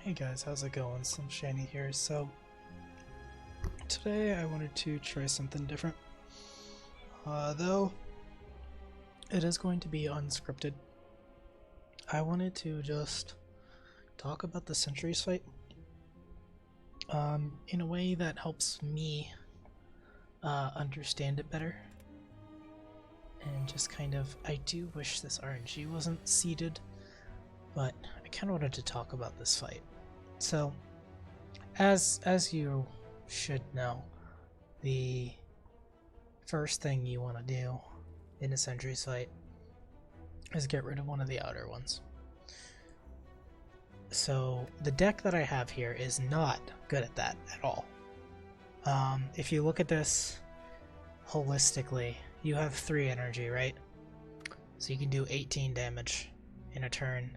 Hey guys, how's it going? Slim Shani here. So today I wanted to try something different. Though it is going to be unscripted. I wanted to just talk about the Sentries fight in a way that helps me understand it better. And just kind of, I do wish this RNG wasn't seeded, but I kind of wanted to talk about this fight. So, as you should know, the first thing you want to do in a Sentries fight is get rid of one of the outer ones. So the deck that I have here is not good at that at all. If you look at this holistically, you have 3 energy, right? So you can do 18 damage in a turn.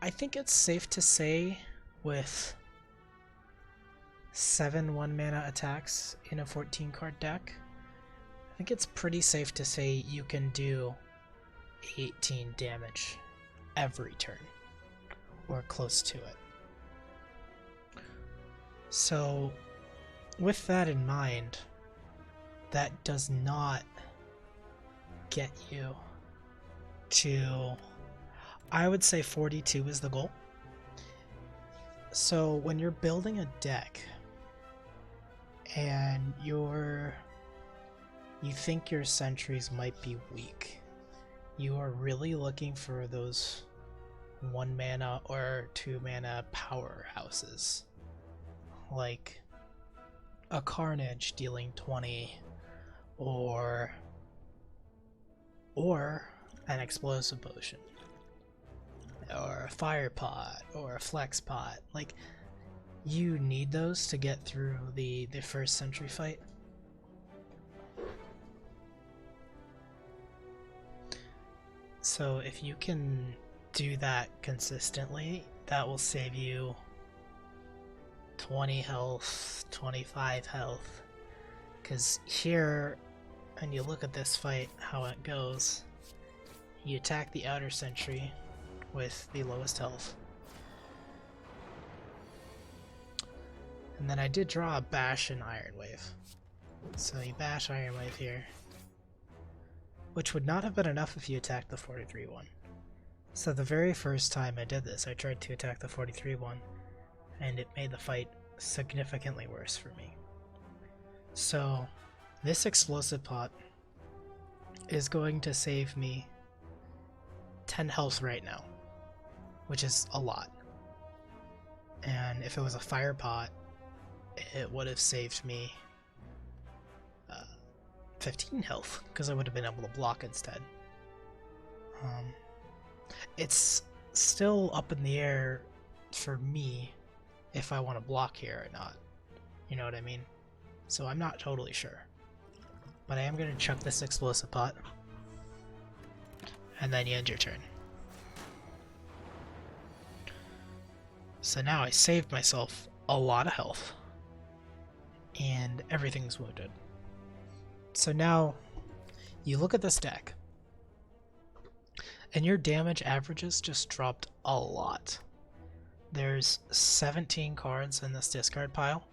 I think it's safe to say with 7 1-mana attacks in a 14 card deck, I think it's pretty safe to say you can do 18 damage every turn, or close to it. So with that in mind, that does not get you to, I would say 42 is the goal. So when you're building a deck and you think your Sentries might be weak, you are really looking for those 1 mana or 2 mana powerhouses, like a Carnage dealing 20, or an Explosive Potion, or a Fire Pot, or a Flex Pot. Like, you need those to get through the first Sentry fight. So if you can do that consistently, that will save you 20 health, 25 health. Because here, and you look at this fight, how it goes, you attack the outer Sentry with the lowest health. And then I did draw a Bash and Iron Wave. So you bash Iron Wave here, which would not have been enough if you attacked the 43 one. So the very first time I did this, I tried to attack the 43 one, and it made the fight significantly worse for me. So this Explosive Pot is going to save me 10 health right now, which is a lot. And if it was a Fire Pot, it would have saved me 15 health, because I would have been able to block instead. It's still up in the air for me if I want to block here or not. You know what I mean? So I'm not totally sure. But I am going to chuck this Explosive Pot. And then you end your turn. So now I saved myself a lot of health. And everything's wounded. So now you look at this deck. And your damage averages just dropped a lot. There's 17 cards in this discard pile,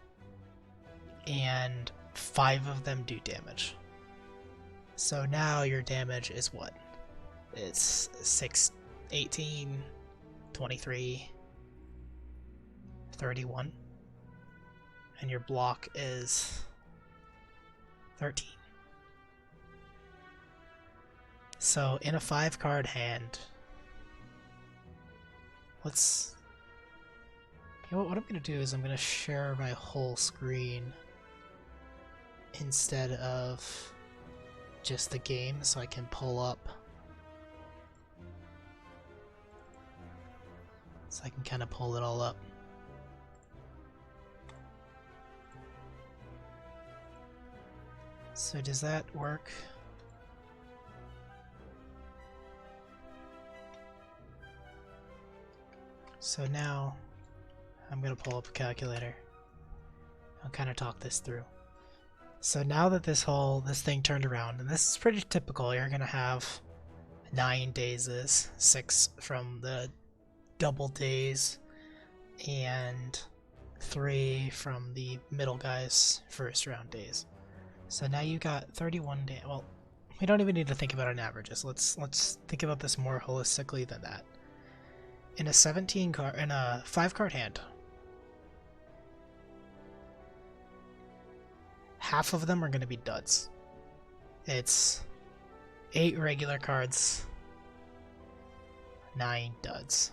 and 5 of them do damage. So now your damage is what? It's 6, 18, 23, 31, and your block is 13. So in a 5-card hand, you know what I'm going to do is I'm going to share my whole screen instead of just the game, so I can pull up, so I can kind of pull it all up. So does that work? So now I'm going to pull up a calculator. I'll kind of talk this through. So now that this thing turned around, and this is pretty typical, you're going to have 9 dazes, 6 from the double daze, and 3 from the middle guy's first round days. So now you got 31 days. Well, we don't even need to think about an averages. Let's think about this more holistically than that. In a 5-card hand, half of them are going to be duds. It's 8 regular cards, 9 duds.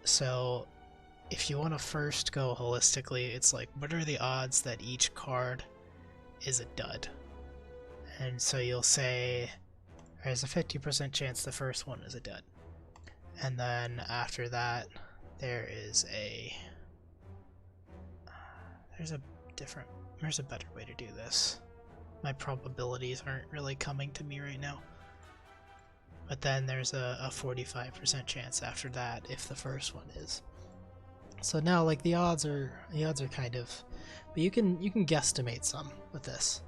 So if you want to first go holistically, it's like, what are the odds that each card is a dud? And so you'll say there's a 50% chance the first one is a dud. And then after that, there's a better way to do this. My probabilities aren't really coming to me right now. But then there's a 45% chance after that if the first one is. So now, like, the odds are kind of, but you can guesstimate some with this.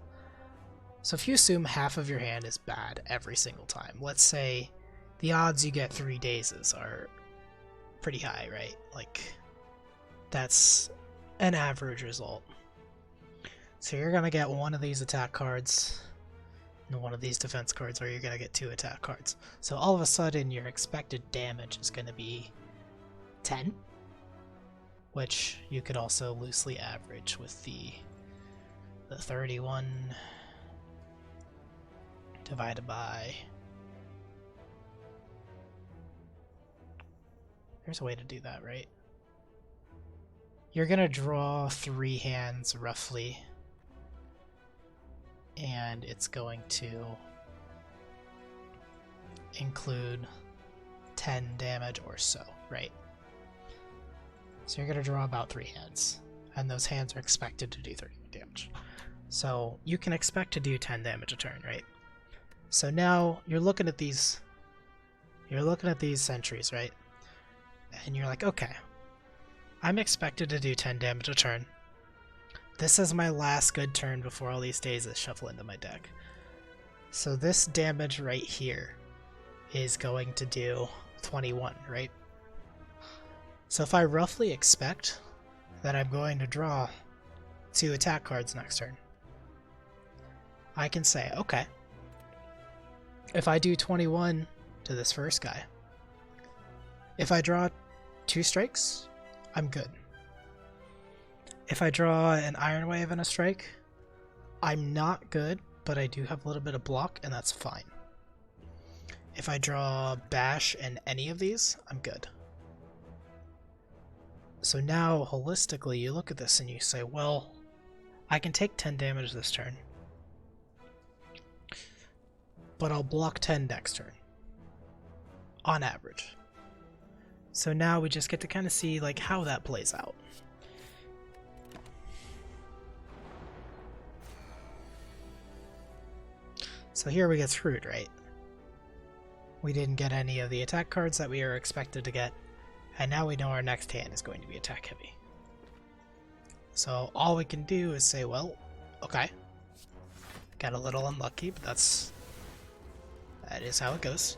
So if you assume half of your hand is bad every single time, let's say the odds you get 3 dazes are pretty high, right? Like, that's an average result. So you're gonna get one of these attack cards and one of these defense cards, or you're gonna get 2 attack cards. So all of a sudden your expected damage is gonna be 10, which you could also loosely average with the 31 divided by... There's a way to do that, right? You're gonna draw 3 hands roughly, and it's going to include 10 damage or so, right? So you're gonna draw about 3 hands, and those hands are expected to do 30 damage. So you can expect to do 10 damage a turn, right? So now you're looking at these sentries, right? And you're like, okay, I'm expected to do 10 damage a turn. This is my last good turn before all these dazes shuffle into my deck. So this damage right here is going to do 21, right? So if I roughly expect that I'm going to draw 2 attack cards next turn, I can say, okay, if I do 21 to this first guy, if I draw 2 strikes, I'm good. If I draw an Iron Wave and a strike, I'm not good, but I do have a little bit of block, and that's fine. If I draw Bash and any of these, I'm good. So now, holistically, you look at this and you say, well, I can take 10 damage this turn, but I'll block 10 next turn, on average. So now we just get to kind of see like how that plays out. So here we get screwed, right? We didn't get any of the attack cards that we were expected to get, and now we know our next hand is going to be attack heavy. So all we can do is say, well, okay, got a little unlucky, but that is how it goes.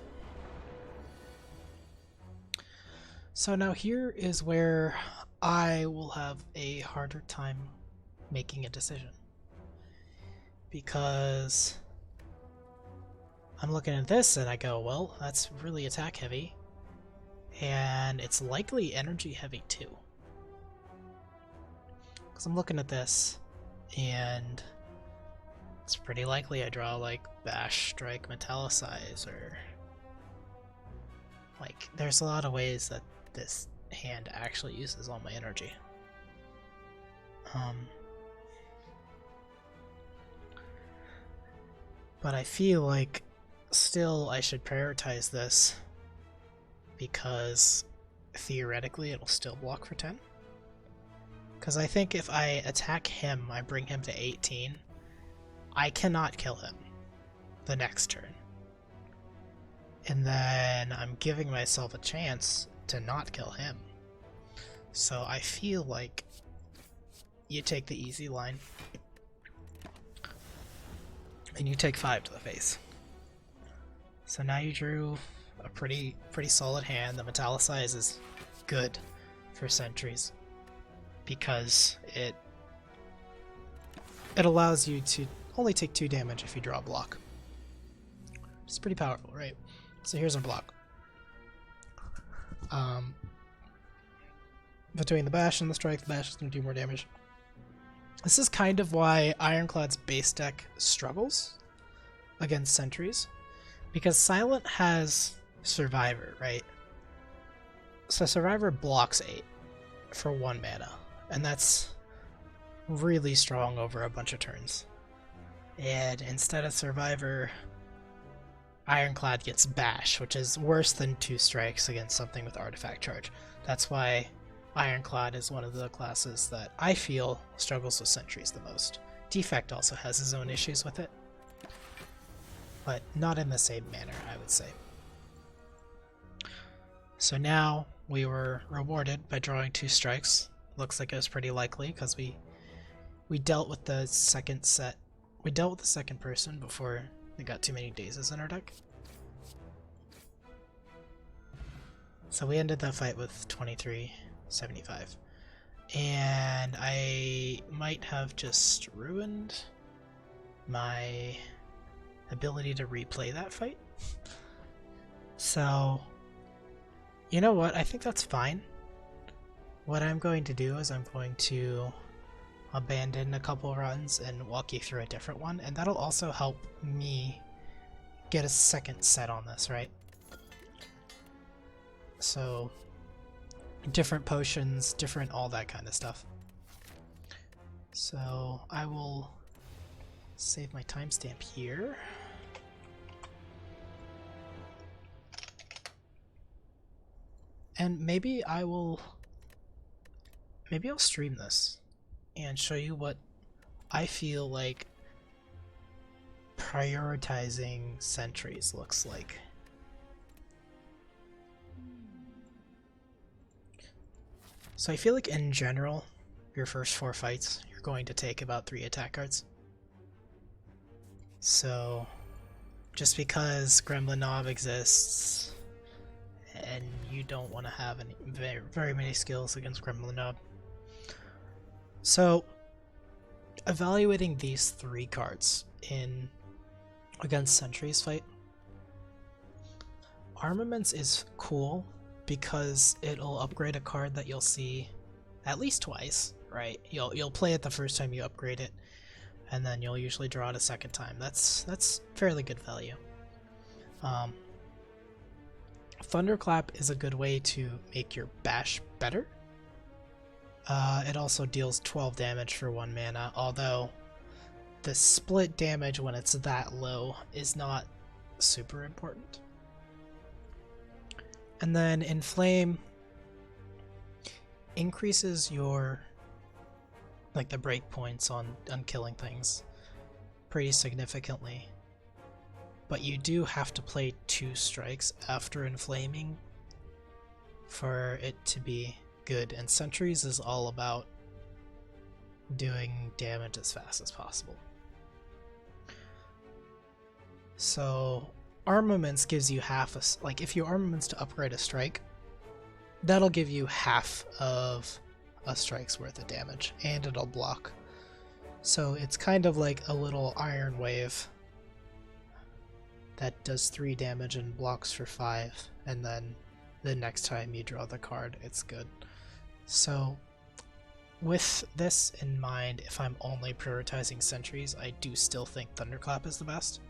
So now here is where I will have a harder time making a decision, because I'm looking at this and I go, well, that's really attack heavy, and it's likely energy heavy too. Because I'm looking at this and it's pretty likely I draw like Bash, Strike, Metallicize, or like there's a lot of ways that this hand actually uses all my energy. But I feel like still I should prioritize this, because theoretically it'll still block for 10. Because I think if I attack him, I bring him to 18, I cannot kill him the next turn. And then I'm giving myself a chance to not kill him. So I feel like you take the easy line and you take 5 to the face. So now you drew a pretty solid hand. The Metallicize is good for Sentries, because it allows you to only take 2 damage if you draw a block. It's pretty powerful, right? So here's our block. Between the bash and the strike, the bash is going to do more damage. This is kind of why Ironclad's base deck struggles against Sentries, because Silent has Survivor, right? So Survivor blocks 8 for 1 mana, and that's really strong over a bunch of turns. And instead of Survivor, Ironclad gets Bash, which is worse than 2 strikes against something with Artifact Charge. That's why Ironclad is one of the classes that I feel struggles with Sentries the most. Defect also has his own issues with it, but not in the same manner, I would say. So now we were rewarded by drawing 2 strikes. Looks like it was pretty likely because we dealt with the second set. We dealt with the second person before we got too many dazes in our deck. So we ended that fight with 2375. And I might have just ruined my ability to replay that fight. So, you know what? I think that's fine. What I'm going to do is I'm going to abandon a couple runs and walk you through a different one, and that'll also help me get a second set on this, right? So, different potions, different all that kind of stuff. So, I will save my timestamp here. And maybe I'll stream this and show you what I feel like prioritizing Sentries looks like. So I feel like in general, your first 4 fights, you're going to take about 3 attack cards. So just because Gremlin Knob exists and you don't want to have any very many skills against Gremlin Knob. So evaluating these 3 cards in against Sentries fight, Armaments is cool because it'll upgrade a card that you'll see at least twice, right? You'll play it the first time you upgrade it, and then you'll usually draw it a second time. That's fairly good value. Thunderclap is a good way to make your bash better. It also deals 12 damage for 1 mana, although the split damage when it's that low is not super important. And then Inflame increases your, like, the breakpoints on killing things pretty significantly. But you do have to play 2 strikes after Inflaming for it to be good, and Sentries is all about doing damage as fast as possible. So Armaments gives you half a, like, if you Armaments to upgrade a strike, that'll give you half of a strike's worth of damage, and it'll block. So it's kind of like a little Iron Wave that does 3 damage and blocks for 5, and then the next time you draw the card, it's good. So with this in mind, if I'm only prioritizing Sentries, I do still think Thunderclap is the best,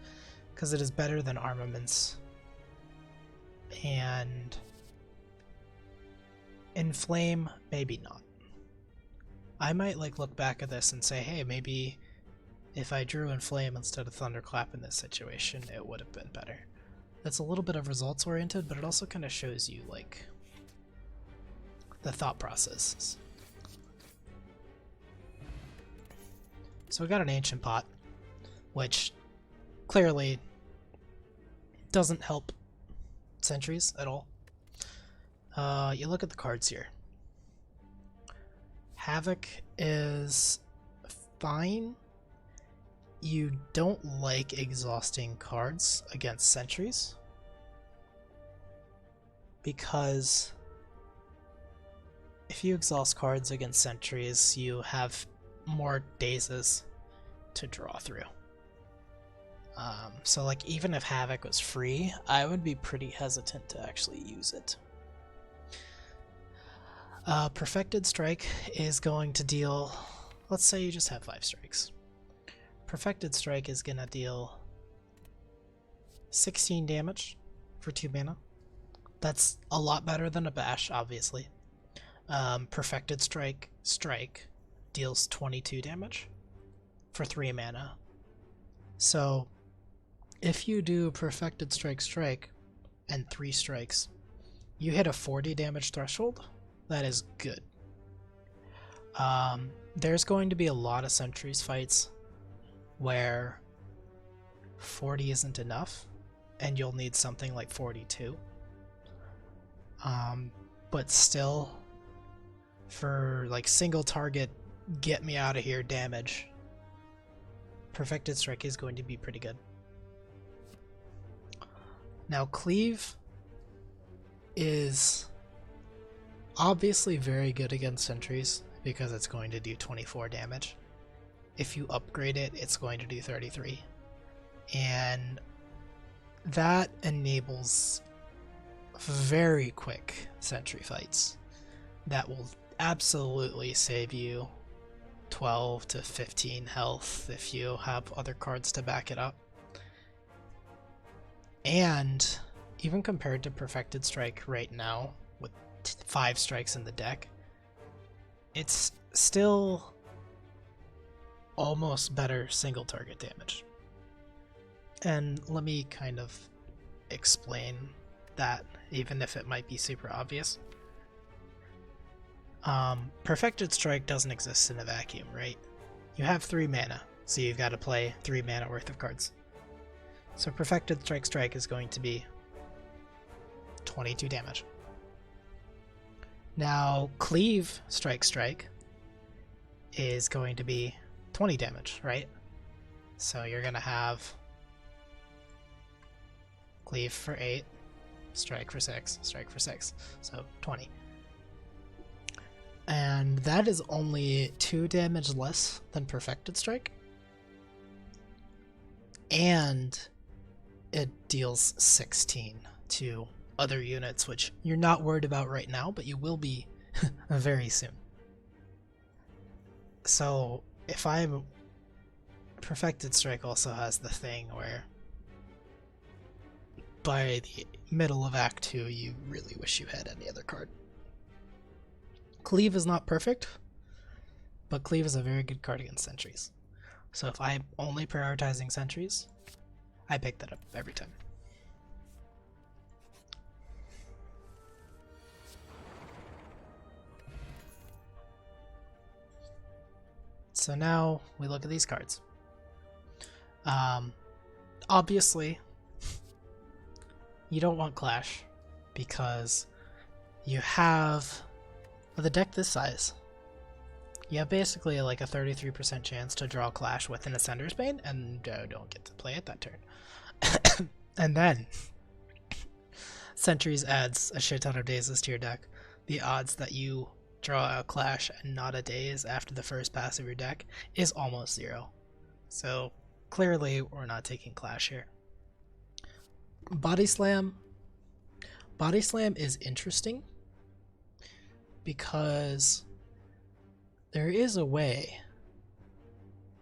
because it is better than Armaments. And Inflame, maybe not. I might look back at this and say, hey, maybe if I drew Inflame instead of Thunderclap in this situation, it would have been better. It's a little bit of results oriented, but it also kind of shows you the thought process. So we got an Ancient Pot, which clearly doesn't help Sentries at all. You look at the cards here. Havoc is fine. You don't like exhausting cards against Sentries because if you exhaust cards against Sentries, you have more dazes to draw through. So like even if Havoc was free, I would be pretty hesitant to actually use it. Perfected Strike is going to deal, let's say you just have 5 strikes. Perfected Strike is going to deal 16 damage for 2 mana. That's a lot better than a Bash, obviously. Perfected Strike deals 22 damage for 3 mana. So if you do Perfected Strike and 3 strikes, you hit a 40 damage threshold. That is good. There's going to be a lot of Sentries fights where 40 isn't enough and you'll need something like 42. But still, for like single target, get me out of here damage, Perfected Strike is going to be pretty good. Now Cleave is obviously very good against Sentries because it's going to do 24 damage. If you upgrade it, it's going to do 33. And that enables very quick Sentry fights that will absolutely save you 12 to 15 health if you have other cards to back it up. And even compared to Perfected Strike right now, with 5 strikes in the deck, it's still almost better single target damage. And let me kind of explain that, even if it might be super obvious. Perfected Strike doesn't exist in a vacuum, right? You have 3 mana, so you've got to play 3 mana worth of cards. So Perfected Strike is going to be 22 damage. Now Cleave Strike is going to be 20 damage, right? So you're going to have Cleave for 8, Strike for 6, Strike for 6, so 20. And that is only 2 damage less than Perfected Strike. And it deals 16 to other units, which you're not worried about right now, but you will be very soon. So if I'm... Perfected Strike also has the thing where by the middle of Act 2 you really wish you had any other card. Cleave is not perfect, but Cleave is a very good card against Sentries. So if I'm only prioritizing Sentries, I pick that up every time. So now we look at these cards. Obviously, you don't want Clash because you have, with a deck this size, you have basically like a 33% chance to draw Clash with an Ascender's Bane and don't get to play it that turn. And then Sentries adds a shit ton of dazes to your deck. The odds that you draw a Clash and not a daze after the first pass of your deck is almost 0. So clearly we're not taking Clash here. Body Slam. Body Slam is interesting because there is a way,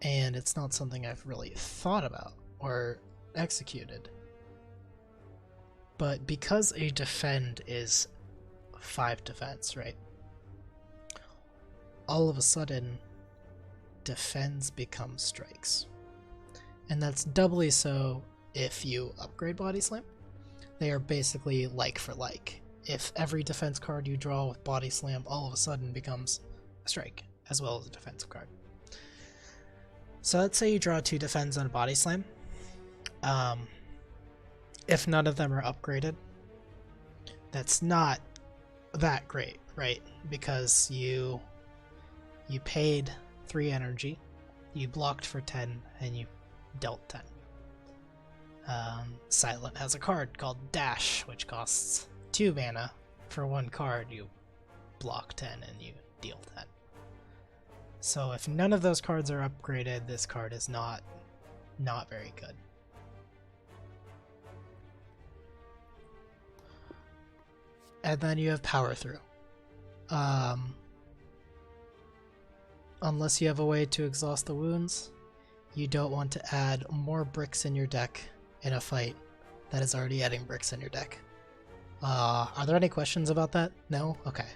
and it's not something I've really thought about or executed, but because a defend is 5 defense, right? All of a sudden, defends become strikes. And that's doubly so if you upgrade Body Slam. They are basically like for like. If every defense card you draw with Body Slam all of a sudden becomes a strike, as well as a defensive card. So let's say you draw 2 defends on a Body Slam. If none of them are upgraded, that's not that great, right? Because you paid 3 energy, you blocked for 10, and you dealt 10. Silent has a card called Dash, which costs 2 mana for 1 card. You block 10 and you deal 10. So if none of those cards are upgraded, this card is not very good. And then you have Power Through. Unless you have a way to exhaust the wounds, you don't want to add more bricks in your deck in a fight that is already adding bricks in your deck. Are there any questions about that? No? Okay.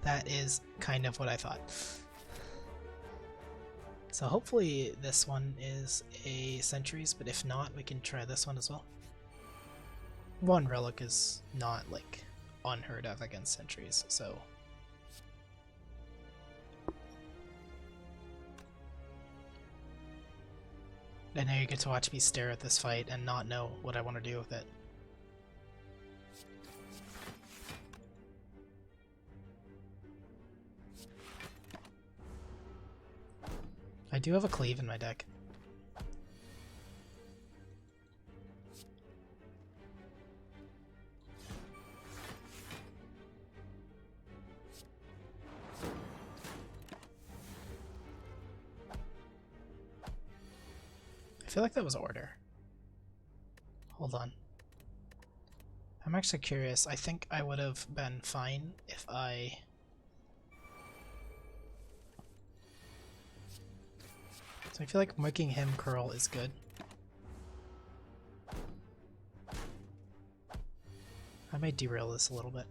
That is kind of what I thought. So hopefully this one is a Sentries, but if not, we can try this one as well. One relic is not, like, unheard of against Sentries, so... And now you get to watch me stare at this fight and not know what I want to do with it. I do have a cleave in my deck. I feel like that was order. Hold on. I'm actually curious. I think I would have been fine if I... So I feel like making him curl is good. I might derail this a little bit.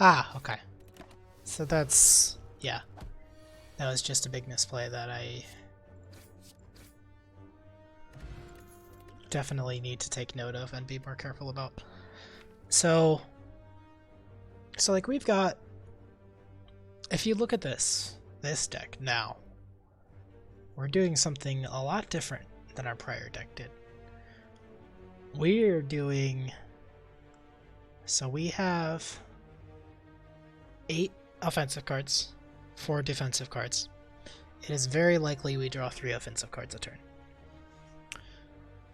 Ah, okay. So that's... yeah. That was just a big misplay that I definitely need to take note of and be more careful about. So like we've got, if you look at this deck now, we're doing something a lot different than our prior deck did. We're doing, so we have 8 offensive cards, 4 defensive cards. It is very likely we draw 3 offensive cards a turn.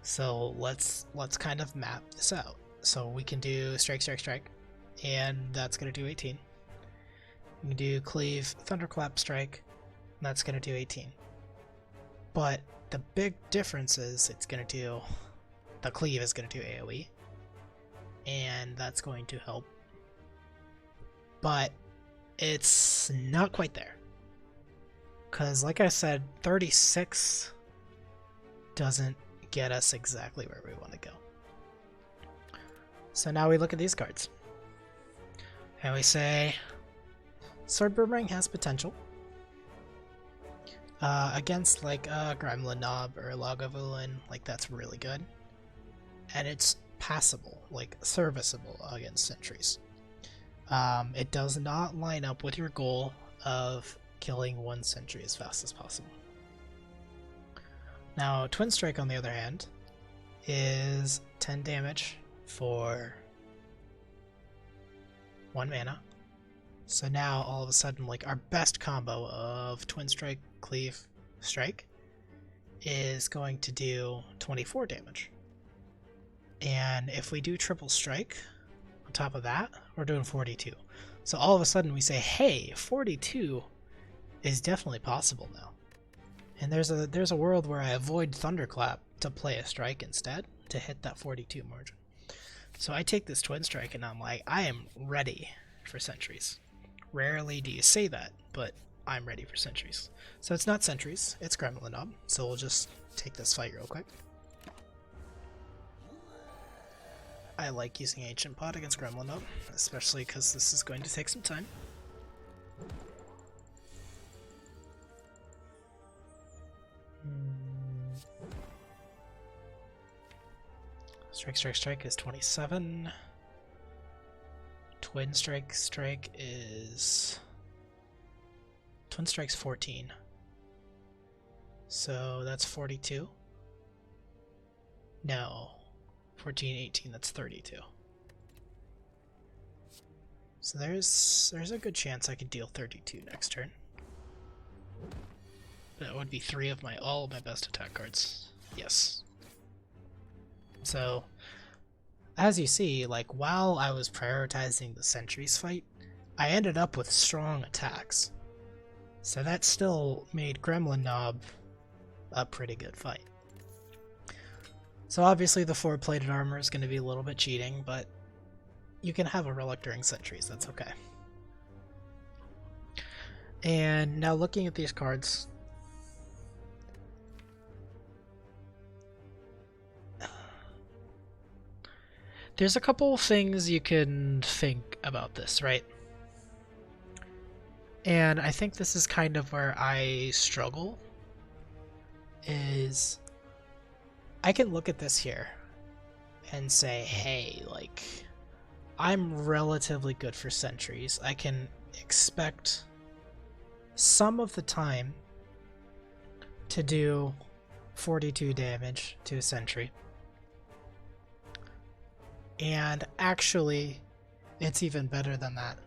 So let's kind of map this out. So we can do strike, strike, strike, and that's going to do 18. We can do cleave, thunderclap, strike, and that's going to do 18. But the big difference is it's going to do, the cleave is going to do AoE, and that's going to help. But it's not quite there. Because, like I said, 36 doesn't get us exactly where we want to go. So now we look at these cards. And we say, Sword Boomerang has potential. Against, like, a Gremlin Knob or a Lagavulin, like, that's really good. And it's passable, like, serviceable against Sentries. It does not line up with your goal of killing 1 Sentry as fast as possible. Now, Twin Strike, on the other hand, is 10 damage for 1 mana. So now, all of a sudden, like, our best combo of Twin Strike, Cleave, Strike is going to do 24 damage. And if we do Triple Strike, on top of that, we're doing 42. So all of a sudden we say, hey, 42 is definitely possible now. And there's a world where I avoid Thunderclap to play a strike instead to hit that 42 margin. So I take this Twin Strike and I'm like, I am ready for Sentries. Rarely do you say that, but I'm ready for Sentries. So it's not Sentries, it's Gremlin Knob. So we'll just take this fight real quick. I like using Ancient Pot against Gremlin Knob, especially because this is going to take some time. Strike, strike, strike is 27. Twin Strike, strike is... Twin Strike's 14. So that's 42. No. 14, 18, that's 32. So there's a good chance I could deal 32 next turn. That would be 3 of all of my best attack cards. Yes. So as you see, like, while I was prioritizing the Sentries fight, I ended up with strong attacks. So that still made Gremlin Knob a pretty good fight. So obviously the 4-plated armor is going to be a little bit cheating, but you can have a relic during Sentries, that's okay. And now looking at these cards, there's a couple things you can think about this, right? And I think this is kind of where I struggle, is I can look at this here and say, hey, like, I'm relatively good for Sentries. I can expect some of the time to do 42 damage to a Sentry. And actually, it's even better than that,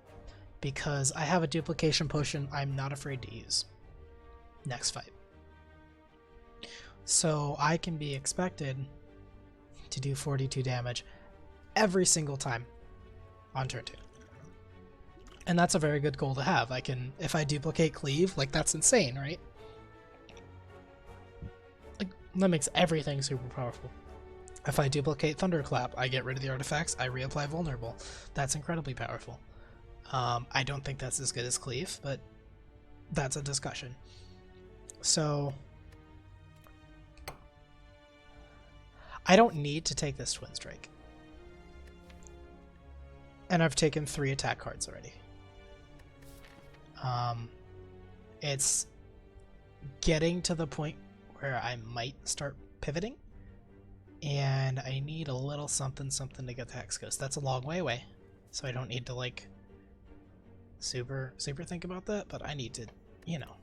because I have a duplication potion I'm not afraid to use next fight. So I can be expected to do 42 damage every single time on turn 2. And that's a very good goal to have. I can, if I duplicate Cleave, like, that's insane, right? Like, that makes everything super powerful. If I duplicate Thunderclap, I get rid of the artifacts, I reapply Vulnerable. That's incredibly powerful. I don't think that's as good as Cleave, but that's a discussion. So I don't need to take this Twin Strike. And I've taken 3 attack cards already. It's getting to the point where I might start pivoting, and I need a little something something to get to Hex Ghost. That's a long way away, so I don't need to, like, super think about that, but I need to, you know.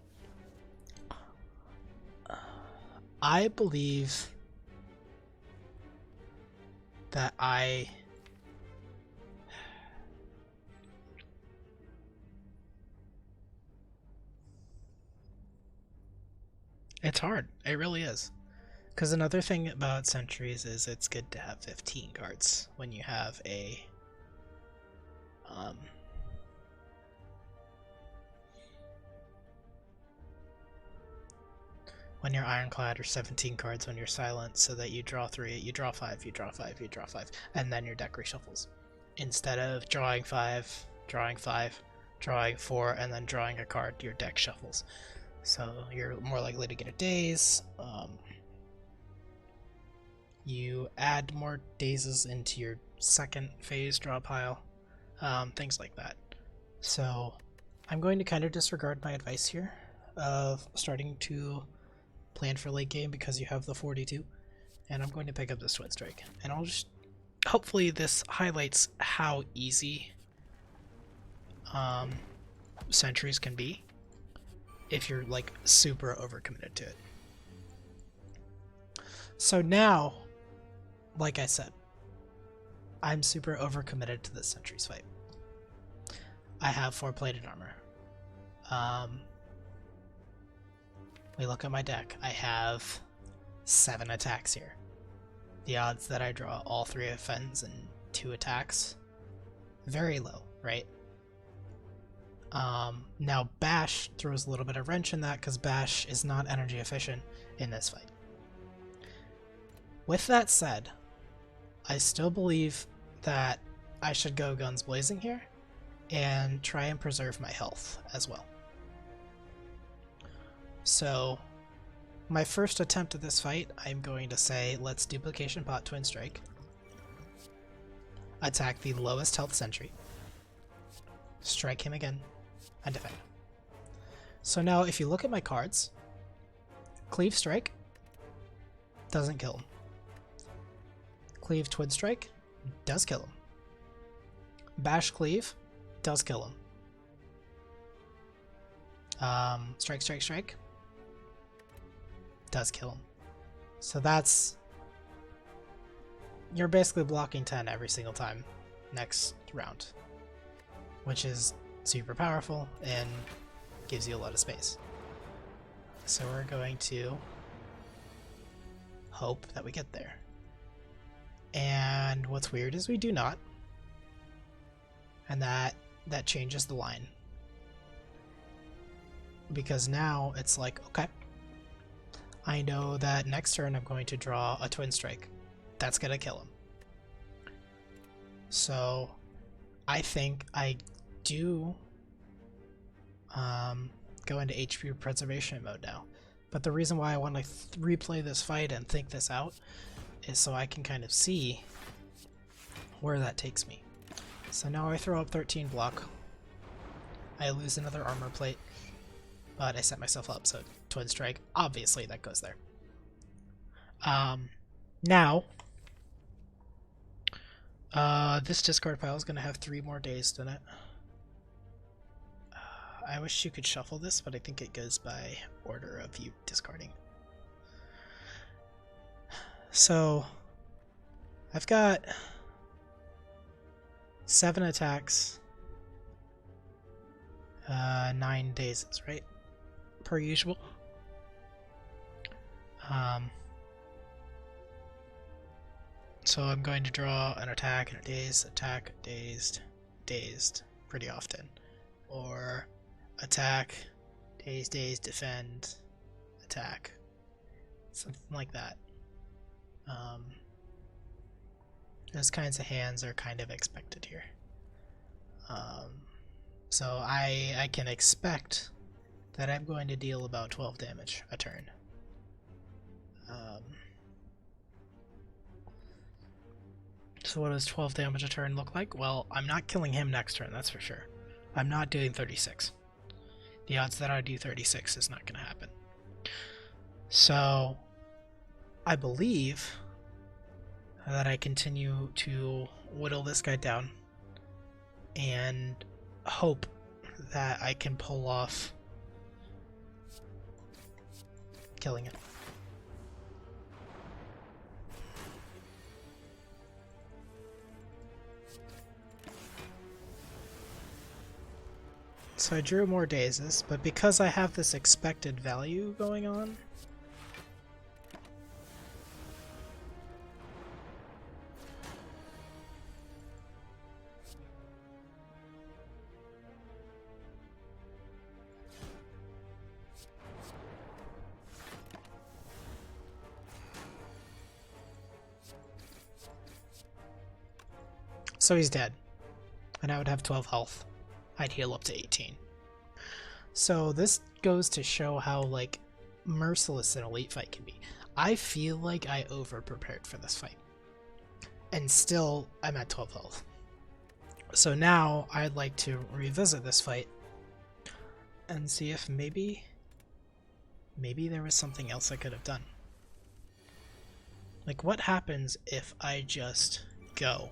I believe that it's hard. It really is. Because another thing about Sentries is it's good to have 15 cards when you have a when you're Ironclad, or 17 cards when you're Silent, so that you draw 3, you draw 5, you draw 5, you draw 5, and then your deck reshuffles. Instead of drawing 5, drawing 5, drawing 4, and then drawing a card, your deck shuffles. So you're more likely to get a daze. You add more dazes into your second phase draw pile, things like that. So I'm going to kind of disregard my advice here of starting to plan for late game because you have the 42, and I'm going to pick up this Twin Strike. And I'll just, hopefully this highlights how easy Sentries can be if you're, like, super overcommitted to it. So now, like I said, I'm super overcommitted to this Sentries fight. I have 4-plated armor. We look at my deck. I have 7 attacks here. The odds that I draw all 3 offends and 2 attacks, very low, right? Now Bash throws a little bit of wrench in that because Bash is not energy efficient in this fight. With that said, I still believe that I should go guns blazing here and try and preserve my health as well. So my first attempt at this fight, I'm going to say, let's duplication pot Twin Strike, attack the lowest health Sentry, strike him again, and defend. So now if you look at my cards, Cleave Strike doesn't kill him. Cleave Twin Strike does kill him. Bash Cleave does kill him. Strike, Strike, Strike does kill him. So that's, you're basically blocking 10 every single time next round, which is super powerful and gives you a lot of space. So we're going to hope that we get there. And what's weird is we do not. And that changes the line. Because now it's like, okay, I know that next turn I'm going to draw a Twin Strike. That's going to kill him. So I think I do go into HP preservation mode now. But the reason why I want to replay this fight and think this out is so I can kind of see where that takes me. So now I throw up 13 block. I lose another armor plate, but I set myself up, so Twin Strike, obviously that goes there. Now, this discard pile is going to have 3 more days in it. I wish you could shuffle this, but I think it goes by order of you discarding. So, I've got 7 attacks, 9 dazes, right? Per usual. So I'm going to draw an attack and a daze, attack, dazed, dazed pretty often. Or attack, daze, daze, defend, attack. Something like that. Those kinds of hands are kind of expected here. So I can expect that I'm going to deal about 12 damage a turn. So what does 12 damage a turn look like? Well, I'm not killing him next turn, that's for sure. I'm not doing 36. The odds that I do 36 is not going to happen. So I believe that I continue to whittle this guy down and hope that I can pull off killing it. So I drew more dazes, but because I have this expected value going on, so he's dead, and I would have 12 health. I'd heal up to 18. So this goes to show how, like, merciless an elite fight can be. I feel like I over-prepared for this fight. And still, I'm at 12 health. So now, I'd like to revisit this fight and see if maybe there was something else I could have done. Like, what happens if I just go?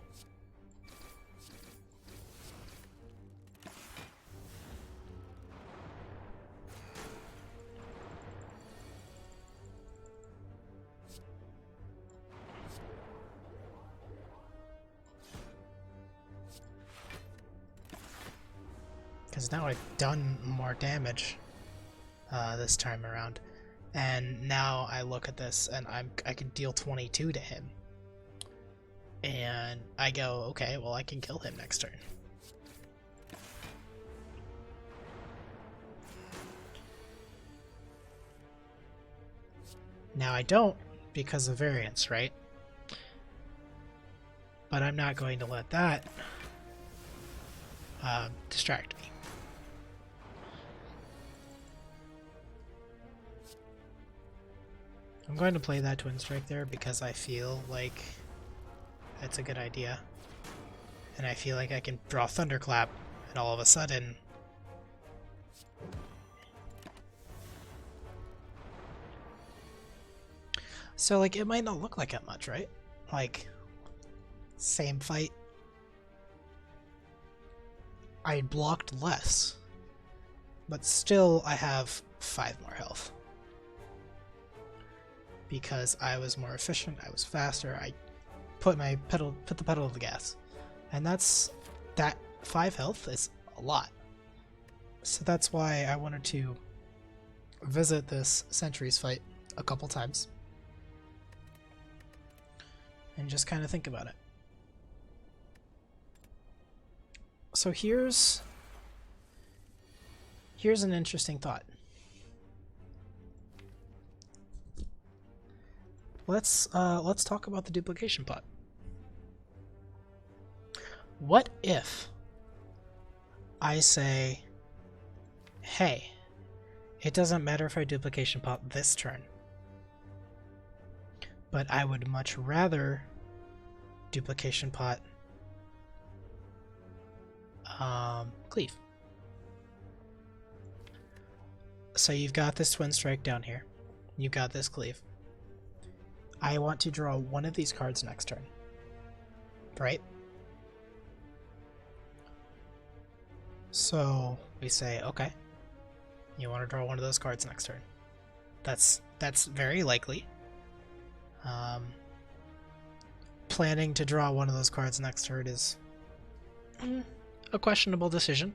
Because now I've done more damage this time around, and now I look at this and I can deal 22 to him, and I go, okay, well I can kill him next turn. Now I don't because of variance, right? But I'm not going to let that distract me. I'm going to play that Twin Strike there because I feel like it's a good idea. And I feel like I can draw Thunderclap, and all of a sudden... So, like, it might not look like it much, right? Like, same fight. I blocked less. But still, I have 5 more health. Because I was more efficient, I was faster, I put the pedal to the gas. And that 5 health is a lot. So that's why I wanted to visit this Sentries fight a couple times. and just kind of think about it. So here's an interesting thought. Let's talk about the duplication pot. What if I say, hey, it doesn't matter if I duplication pot this turn, but I would much rather duplication pot cleave. So you've got this twin strike down here. You've got this cleave. I want to draw one of these cards next turn. Right? So we say, okay, you want to draw one of those cards next turn. That's very likely. Planning to draw one of those cards next turn is a questionable decision.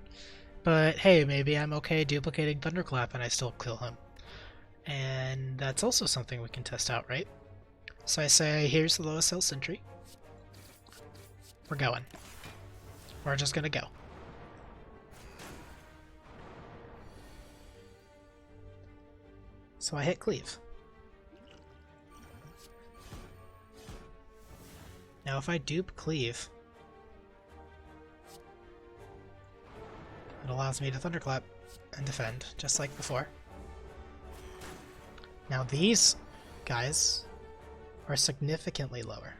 But hey, maybe I'm okay duplicating Thunderclap and I still kill him. And that's also something we can test out, right? So I say, here's the lowest health Sentry. We're going. We're just gonna go. So I hit cleave. Now if I dupe cleave, it allows me to Thunderclap and defend, just like before. Now these guys are significantly lower.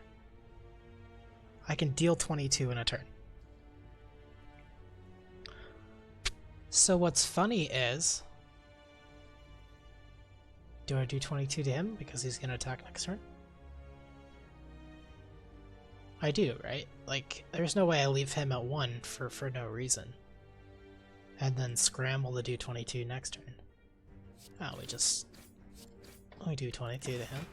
I can deal 22 in a turn. So what's funny is, do I do 22 to him because he's going to attack next turn? I do, right? Like, there's no way I leave him at 1 for no reason. And then scramble to do 22 next turn. Oh, we do 22 to him.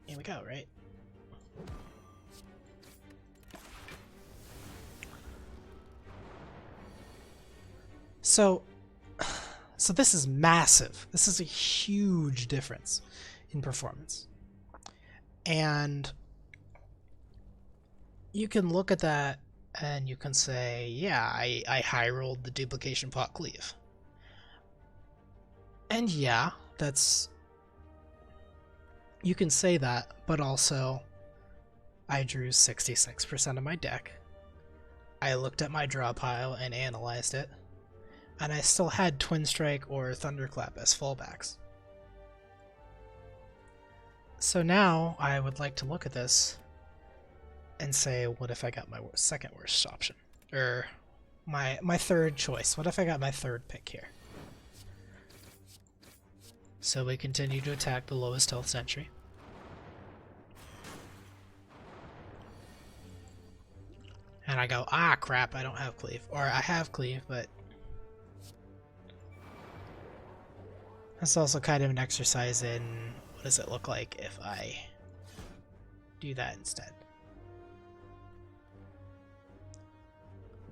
Here we go, right? So this is massive. This is a huge difference in performance. And you can look at that and you can say, yeah, I high rolled the duplication pot cleave. And yeah, you can say that, but also I drew 66% of my deck. I looked at my draw pile and analyzed it, and I still had Twin Strike or Thunderclap as fallbacks. So now I would like to look at this and say, what if I got my second worst option? Or my third choice. What if I got my third pick here? So we continue to attack the lowest health Sentry. And I go, ah crap, I don't have cleave. Or I have cleave, but that's also kind of an exercise in what does it look like if I do that instead.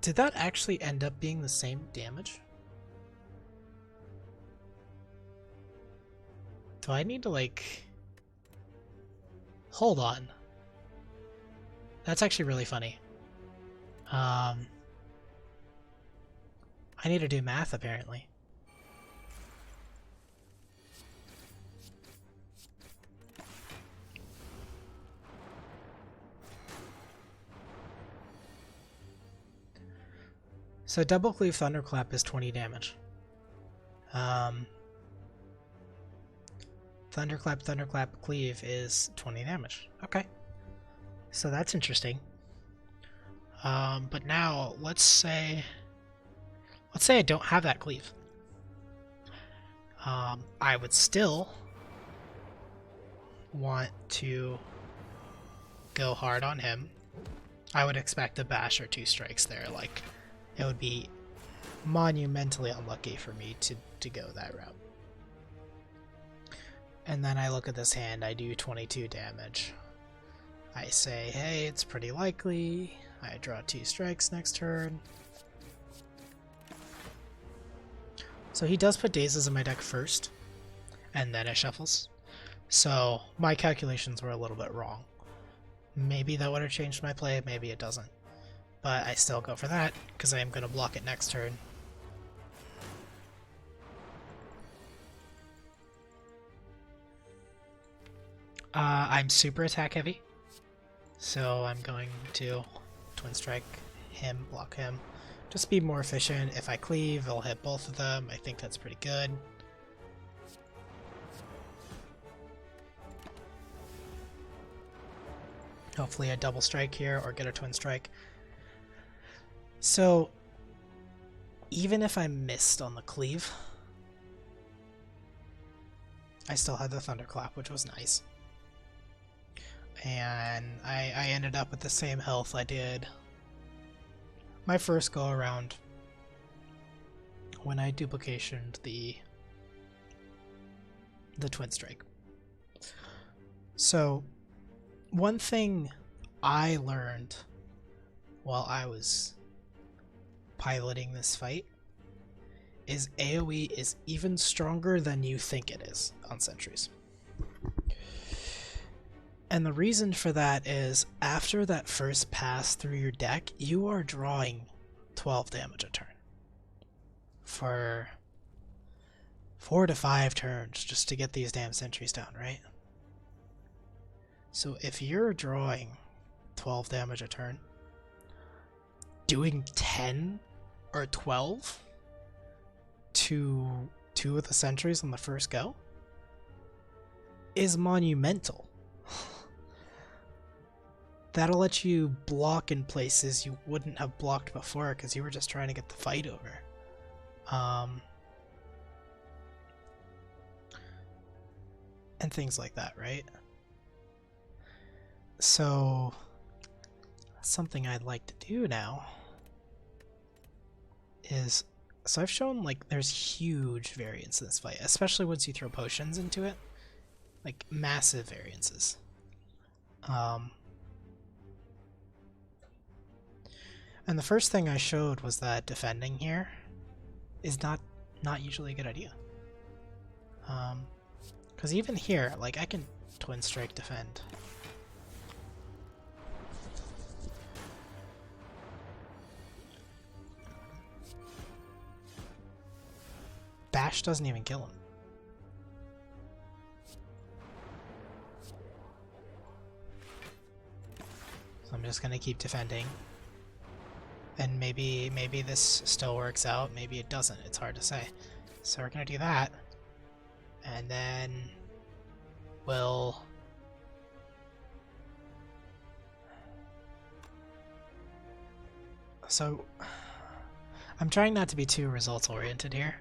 Did that actually end up being the same damage? Do I need to, like... Hold on. That's actually really funny. I need to do math, apparently. So double cleave Thunderclap is 20 damage. Thunderclap, cleave is 20 damage. Okay. So that's interesting. But now, let's say I don't have that cleave. I would still want to go hard on him. I would expect a bash or 2 strikes there. Like, it would be monumentally unlucky for me to go that route. And then I look at this hand, I do 22 damage. I say, hey, it's pretty likely. I draw 2 strikes next turn. So he does put Dazes in my deck first. and then it shuffles. So my calculations were a little bit wrong. Maybe that would have changed my play, maybe it doesn't. But I still go for that, because I am going to block it next turn. I'm super attack heavy, so I'm going to twin strike him, block him. Just be more efficient. If I cleave, I'll hit both of them. I think that's pretty good. Hopefully a double strike here or get a twin strike. So even if I missed on the cleave, I still had the thunderclap, which was nice. And I ended up with the same health I did my first go around when I duplicationed the twin strike. So one thing I learned while I was piloting this fight is AoE is even stronger than you think it is on Sentries. And the reason for that is after that first pass through your deck, you are drawing 12 damage a turn for 4 to 5 turns just to get these damn sentries down, right? So if you're drawing 12 damage a turn, doing 10 or 12 to 2 of the sentries on the first go is monumental. That'll let you block in places you wouldn't have blocked before because you were just trying to get the fight over. And things like that, right? So something I'd like to do now is, so I've shown like there's huge variance in this fight, especially once you throw potions into it, like massive variances. And the first thing I showed was that defending here is not usually a good idea. Because even here, like I can twin strike defend. Bash doesn't even kill him. So I'm just gonna keep defending. And maybe this still works out, maybe it doesn't, it's hard to say. So we're gonna do that. And then we'll so I'm trying not to be too results oriented here.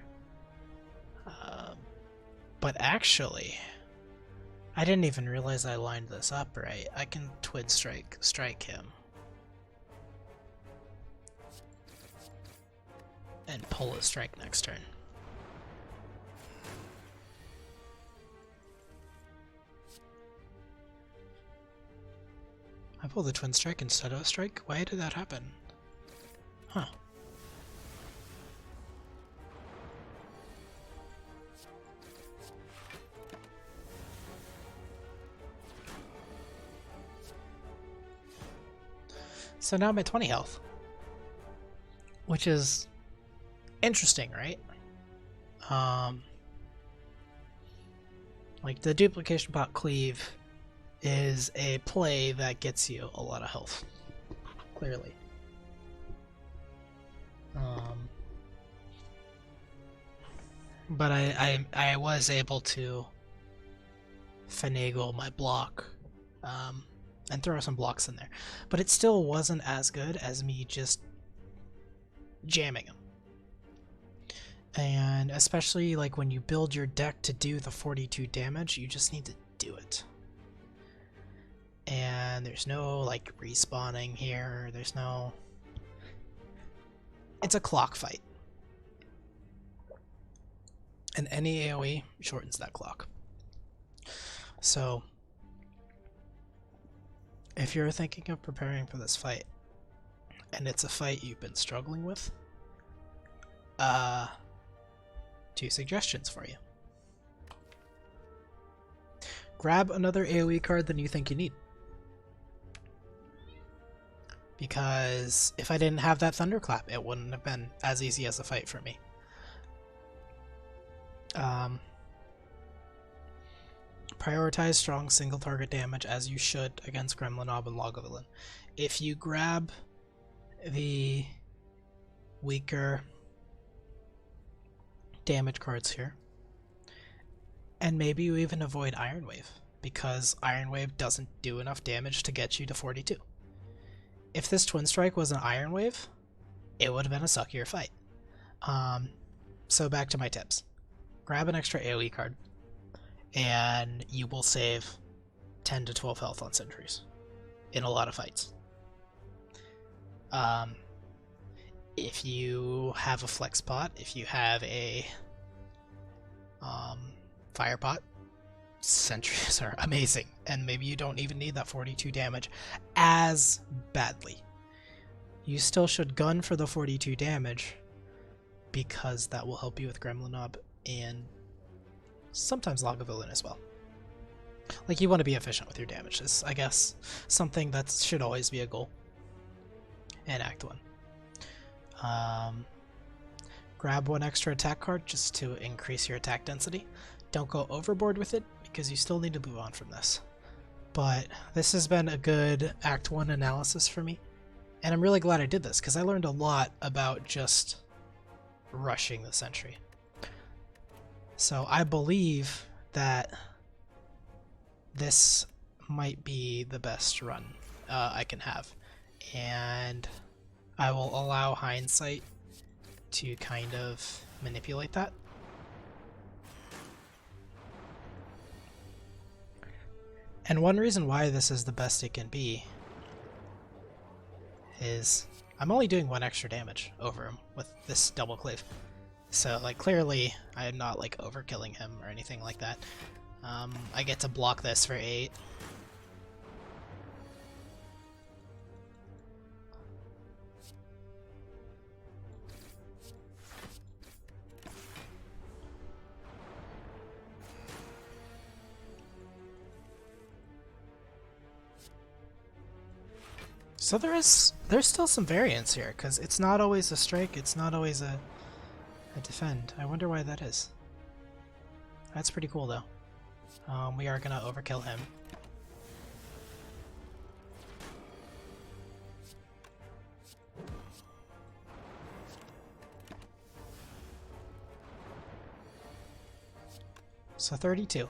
But actually, I didn't even realize I lined this up right. I can twin strike him. And pull a strike next turn. I pulled the twin strike instead of a strike? Why did that happen? Huh. So now I'm at 20 health. Which is interesting, right? Like the duplication pot cleave is a play that gets you a lot of health, clearly. But I was able to finagle my block and throw some blocks in there, but it still wasn't as good as me just jamming them. And especially like when you build your deck to do the 42 damage, you just need to do it. And there's no like respawning here, there's no... It's a clock fight. And any AoE shortens that clock. So, if you're thinking of preparing for this fight, and it's a fight you've been struggling with, 2 suggestions for you. grab another AoE card than you think you need. Because if I didn't have that Thunderclap, it wouldn't have been as easy as a fight for me. Prioritize strong single target damage as you should against Gremlin Nob and Lagavulin. If you grab the weaker damage cards here, and maybe you even avoid Iron Wave, because Iron Wave doesn't do enough damage to get you to 42. If this Twin Strike was an Iron Wave, it would have been a suckier fight. So back to my tips. Grab an extra AoE card, and you will save 10 to 12 health on Sentries in a lot of fights. If you have a Flex Pot, if you have a Fire Pot, Sentries are amazing, and maybe you don't even need that 42 damage as badly. You still should gun for the 42 damage, because that will help you with Gremlin Nob and sometimes Lagavulin as well. Like, you want to be efficient with your damages, I guess. Something that should always be a goal in Act 1. Grab one extra attack card just to increase your attack density. Don't go overboard with it, because you still need to move on from this. But this has been a good Act 1 analysis for me, and I'm really glad I did this, because I learned a lot about just rushing the Sentry. So I believe that this might be the best run I can have, and I will allow hindsight to kind of manipulate that. And one reason why this is the best it can be is I'm only doing one extra damage over him with this double cleave. So, like, clearly I'm not, like, overkilling him or anything like that. I get to block this for 8. So there's still some variance here, because it's not always a strike, it's not always a defend. I wonder why that is. That's pretty cool, though. We are gonna overkill him. So 32.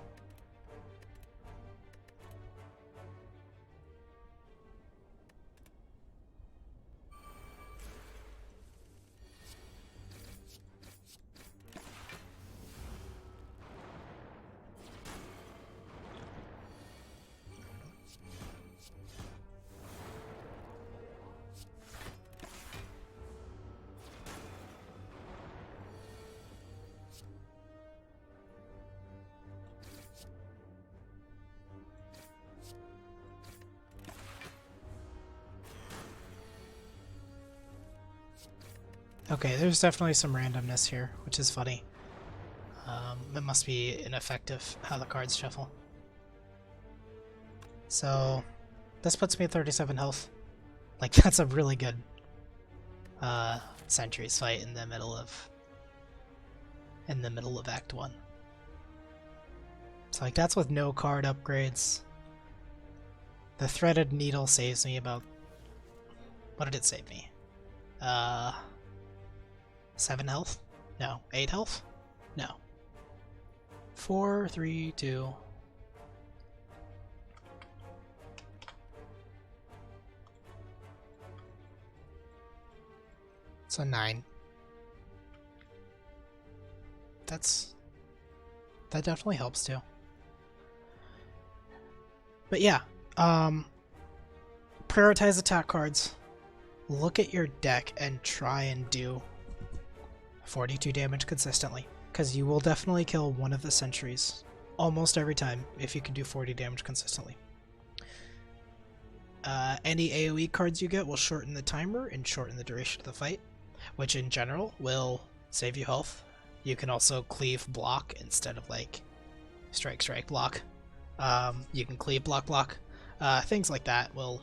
Okay, there's definitely some randomness here, which is funny. It must be ineffective how the cards shuffle. So this puts me at 37 health. Like, that's a really good Sentries fight in the middle of Act 1. So, like, that's with no card upgrades. The Threaded Needle saves me about... What did it save me? 7 health? No. 8 health? No. 4, 3, 2... So 9. That definitely helps too. But yeah, prioritize attack cards. Look at your deck and try and do 42 damage consistently, because you will definitely kill one of the Sentries almost every time if you can do 40 damage consistently. Any AoE cards you get will shorten the timer and shorten the duration of the fight, which in general will save you health. You can also cleave block instead of like strike block, You can cleave block. Things like that will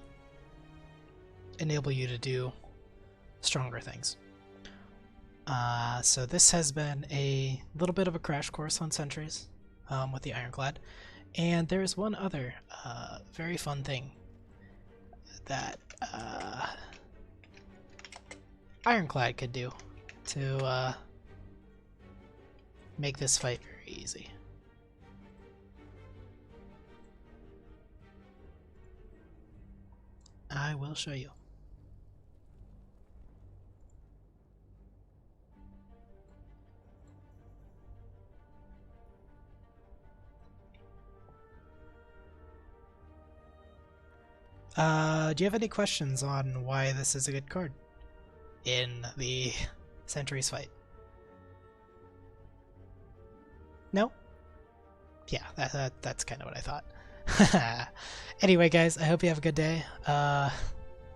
enable you to do stronger things. So this has been a little bit of a crash course on Sentries with the ironclad. And there's one other very fun thing that ironclad could do to make this fight very easy. I will show you. Do you have any questions on why this is a good card in the Sentries fight? No? Yeah, that's kind of what I thought. Anyway, guys, I hope you have a good day.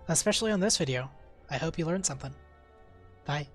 Especially on this video. I hope you learned something. Bye.